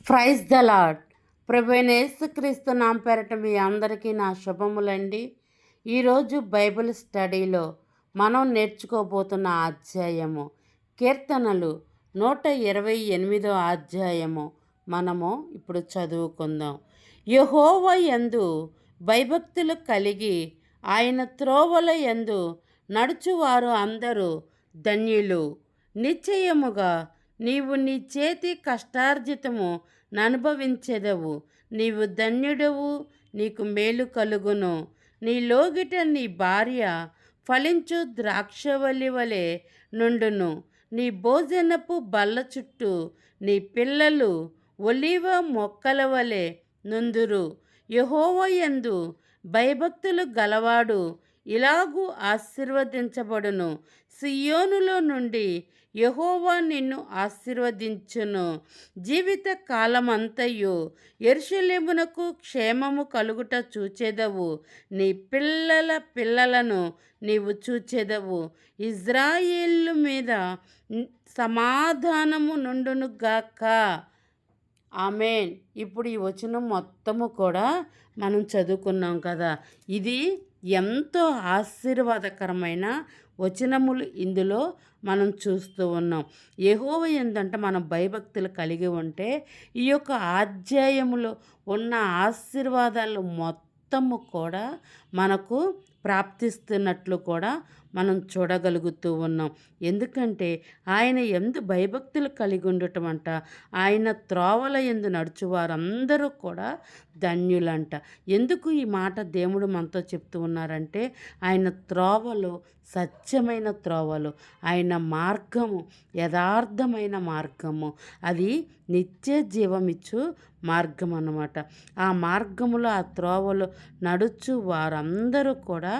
Praise the lord. ప్రభువైన యేసుక్రీస్తు నామం పేరట మీ అందరికీ నా శుభములండి. ఈరోజు బైబిల్ స్టడీలో మనం నేర్చుకోబోతున్న అధ్యాయము కీర్తనలు 128 అధ్యాయము మనము ఇప్పుడు చదువుకుందాం. యెహోవా యందు భయభక్తులు కలిగి ఆయన త్రోవల యందు నడుచువారు అందరూ ధన్యులు. నిశ్చయముగా నీవు నీ చేతి కష్టార్జితము ననుభవించెదవు. నీవు ధన్యుడవు, నీకు మేలు కలుగును. నీ లోగిట నీ భార్య ఫలించు ద్రాక్షవల్లి వలె నుండును. నీ భోజనపు బల్ల చుట్టూ నీ పిల్లలు ఒలీవ మొక్కల వలె నుందురు. యెహోవా యందు భయభక్తులు గలవాడు ఇలాగూ ఆశీర్వదించబడును. సియోనులో నుండి యెహోవా నిన్ను ఆశీర్వదించును. జీవిత కాలమంతయు యెరూషలేమునకు క్షేమము కలుగుట చూచెదవు. నీ పిల్లల పిల్లలను నీవు చూచెదవు. ఇజ్రాయేలు మీద సమాధానము నుండునుగాక. ఆమేన్. ఇప్పుడు ఈ వచనం మొత్తము కూడా మనం చదువుకున్నాం కదా. ఇది ఎంతో ఆశీర్వాదకరమైన వచనములు ఇందులో మనం చూస్తూ ఉన్నాం. యెహోవా యందంట మనం భయభక్తులు కలిగి ఉంటే ఈ యొక్క అధ్యాయములో ఉన్న ఆశీర్వాదాలు మొత్తము కూడా మనకు ప్రాప్తిస్తున్నట్లు కూడా మనం చూడగలుగుతూ ఉన్నాం. ఎందుకంటే ఆయన యందు భయభక్తులు కలిగి ఉండటం అంట, ఆయన త్రోవల యందు నడుచువారందరూ కూడా ధన్యులంట. ఎందుకు ఈ మాట దేవుడు మనతో చెప్తూ ఉన్నారంటే ఆయన త్రోవలు సత్యమైన త్రోవలు, ఆయన మార్గము యథార్థమైన మార్గము, అది నిత్య జీవమిచ్చు మార్గం అన్నమాట. ఆ మార్గములో ఆ త్రోవలు నడుచు వారందరూ కూడా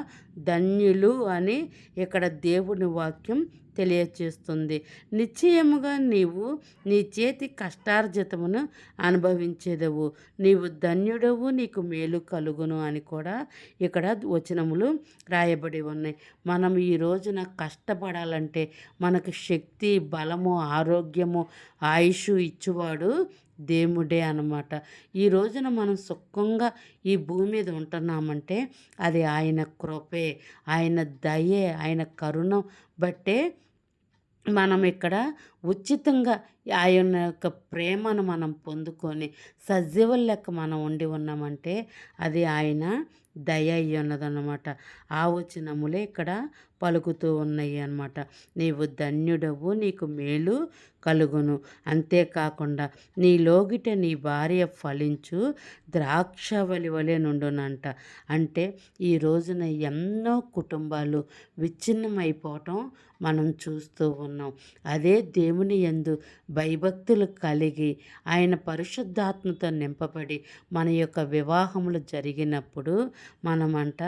ధన్యులు అని ఇక్కడ దేవుని వాక్యం తెలియచేస్తుంది. నిశ్చయముగా నీవు నీ చేతి కష్టార్జితమును అనుభవించేదవు. నీవు ధన్యుడవు, నీకు మేలు కలుగును అని కూడా ఇక్కడ వచనములు రాయబడి ఉన్నాయి. మనం ఈ రోజున కష్టపడాలంటే మనకు శక్తి, బలము, ఆరోగ్యము, ఆయుష్ ఇచ్చువాడు దేవుడే అన్నమాట. ఈ రోజున మనం సుఖంగా ఈ భూమి మీద ఉంటున్నామంటే అది ఆయన కృపే, ఆయన దయే, ఆయన కరుణ బట్టే మనం ఇక్కడ ఉచితంగా ఆయన యొక్క ప్రేమను మనం పొందుకొని సజీవుల లెక్క మనం ఉండి ఉన్నామంటే అది ఆయన దయ అయ్యి ఉన్నదన్నమాట. ఆ వచనములే ఇక్కడ పలుకుతూ ఉన్నాయి అన్నమాట. నీవు ధన్యుడవు, నీకు మేలు కలుగును. అంతేకాకుండా నీ లోగిట నీ భార్య ఫలించు ద్రాక్షవల్లి వలె నుండునంట. అంటే ఈ రోజున ఎన్నో కుటుంబాలు విచ్ఛిన్నమైపోవటం మనం చూస్తూ ఉన్నాం. అదే దేవుని యందు భయభక్తులు కలిగి ఆయన పరిశుద్ధాత్మతో నింపబడి మన యొక్క వివాహములు జరిగినప్పుడు మనమంట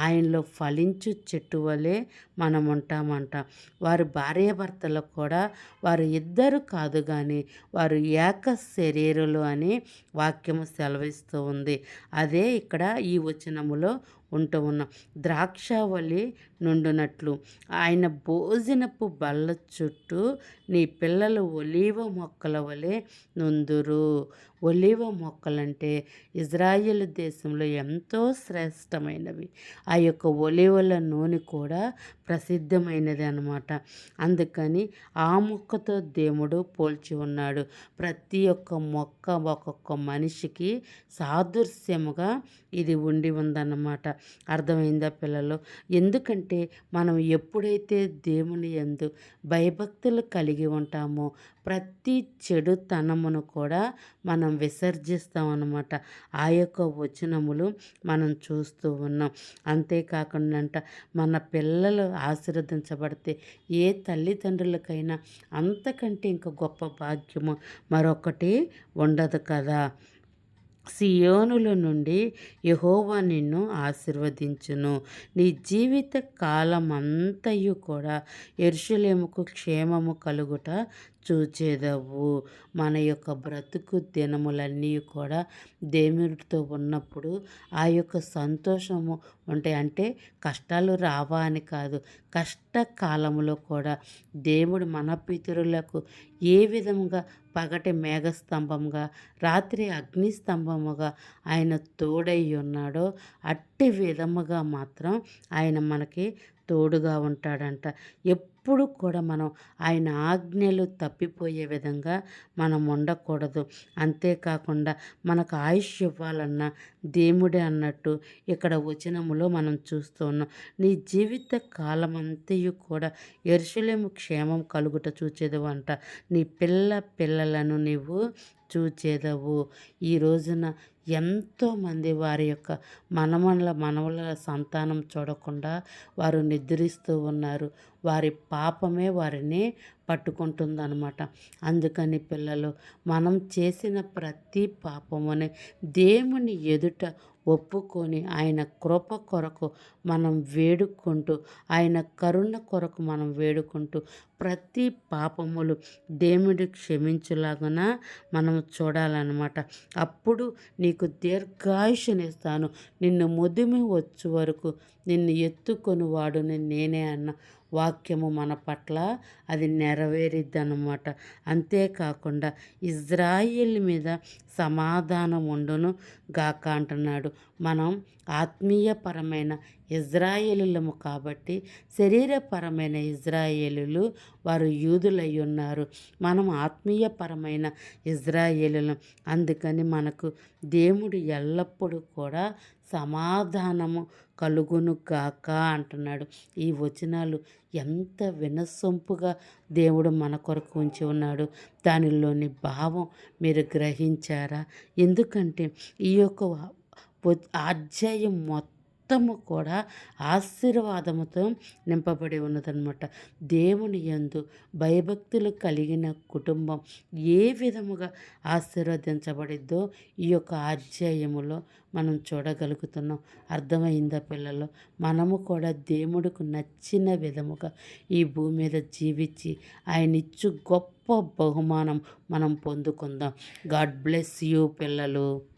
ఆయనలో ఫలించు చెట్టు వలె మనం ఉంటామంట. వారు భార్యాభర్తలు కూడా వారు ఇద్దరు కాదు కానీ వారు ఏక శరీరులు అని వాక్యము సెలవిస్తూ ఉంది. అదే ఇక్కడ ఈ వచనములో ఉంటూ ఉన్నాం. ద్రాక్షవల్లి నుండునట్లు ఆయన భోజనపు బల్ల చుట్టూ నీ పిల్లలు ఒలీవ మొక్కల వలె నుందురు. ఒలీవ మొక్కలంటే ఇజ్రాయేల్ దేశంలో ఎంతో శ్రేష్టమైనవి. ఆ యొక్క ఒలీవల నూనె కూడా ప్రసిద్ధమైనది అన్నమాట. అందుకని ఆ మొక్కతో దేవుడు పోల్చి ఉన్నాడు. ప్రతి ఒక్క మొక్క ఒక్కొక్క మనిషికి సాదృశ్యముగా ఇది ఉండి ఉందన్నమాట. అర్థమైందా పిల్లలు? ఎందుకంటే మనం ఎప్పుడైతే దేవుని యందు భయభక్తులు కలిగి ఉంటామో ప్రతి చెడుతనమును కూడా మనం విసర్జిస్తామన్నమాట. ఆ యొక్క వచనములు మనం చూస్తూ ఉన్నాం. అంతేకాకుండా మన పిల్లలు ఆశీర్వదించబడితే ఏ తల్లిదండ్రులకైనా అంతకంటే ఇంకా గొప్ప భాగ్యము మరొకటి ఉండదు కదా. సియోనుల నుండి యెహోవా నిన్ను ఆశీర్వదించును. నీ జీవిత కాలమంతయు కూడా యెరూషలేముకు క్షేమము కలుగుట చూచేదవు. మన యొక్క బ్రతుకు దినములన్నీ కూడా దేవుడితో ఉన్నప్పుడు ఆ యొక్క సంతోషము ఉంటాయి. అంటే కష్టాలు రావా అని కాదు, కష్టకాలంలో కూడా దేవుడు మన పితరులకు ఏ విధముగా పగటి మేఘస్తంభముగా రాత్రి అగ్నిస్తంభముగా ఆయన తోడై ఉన్నాడో అట్టి విధముగా మాత్రం ఆయన మనకి తోడుగా ఉంటాడంట. ఎప్పుడు కూడా మనం ఆయన ఆజ్ఞలు తప్పిపోయే విధంగా మనం ఉండకూడదు. అంతేకాకుండా మనకు ఆయుష్ ఇవ్వాలన్న దేవుడే అన్నట్టు ఇక్కడ వచనములో మనం చూస్తూ ఉన్నాం. నీ జీవిత కాలమంతయు కూడా యెరూషలేము క్షేమం కలుగుట చూచేదవు అంట. నీ పిల్లలను నీవు చూచేదవు. ఈ రోజున ఎంతోమంది వారి యొక్క మనవల సంతానం చూడకుండా వారు నిద్రిస్తూ ఉన్నారు. వారి పాపమే వారిని పట్టుకుంటుందన్నమాట. అందుకని పిల్లలు, మనం చేసిన ప్రతి పాపముని దేవుని ఎదుట ఒప్పుకొని ఆయన కృప కొరకు మనం వేడుకుంటూ, ఆయన కరుణ కొరకు మనం వేడుకుంటూ ప్రతి పాపములు దేవుడు క్షమించులాగున మనం చూడాలన్నమాట. అప్పుడు నీకు దీర్ఘాయుషునిస్తాను, నిన్ను ముదిమి వచ్చు వరకు నిన్ను ఎత్తుకొని వాడుని నేనే అన్న వాక్యము మన పట్ల అది నెరవేరిద్దనమాట. అంతేకాకుండా ఇజ్రాయిల్ మీద సమాధానం ఉండును గాక అంటున్నాడు. మనం ఆత్మీయపరమైన ఇజ్రాయేలులము కాబట్టి, శరీరపరమైన ఇజ్రాయేలులు వారు యూదులై ఉన్నారు. మనం ఆత్మీయపరమైన ఇజ్రాయేలులం. అందుకని మనకు దేవుడు ఎల్లప్పుడూ కూడా సమాధానము కలుగును గాక అంటున్నాడు. ఈ వచనాలు ఎంత వినసొంపుగా దేవుడు మన కొరకు ఉంచి ఉన్నాడు. దానిలోని భావం మీరు గ్రహించారా? ఎందుకంటే ఈ యొక్క అధ్యాయం మొత్తము కూడా ఆశీర్వాదముతో నింపబడి ఉన్నదన్నమాట. దేవుని యందు భయభక్తులు కలిగిన కుటుంబం ఏ విధముగా ఆశీర్వదించబడిద్దో ఈ యొక్క అధ్యాయములో మనం చూడగలుగుతున్నాం. అర్థమైందా పిల్లలు? మనము కూడా దేవుడికి నచ్చిన విధముగా ఈ భూమి మీద జీవించి ఆయన ఇచ్చు గొప్ప బహుమానం మనం పొందుకుందాం. గాడ్ బ్లెస్ యూ పిల్లలు.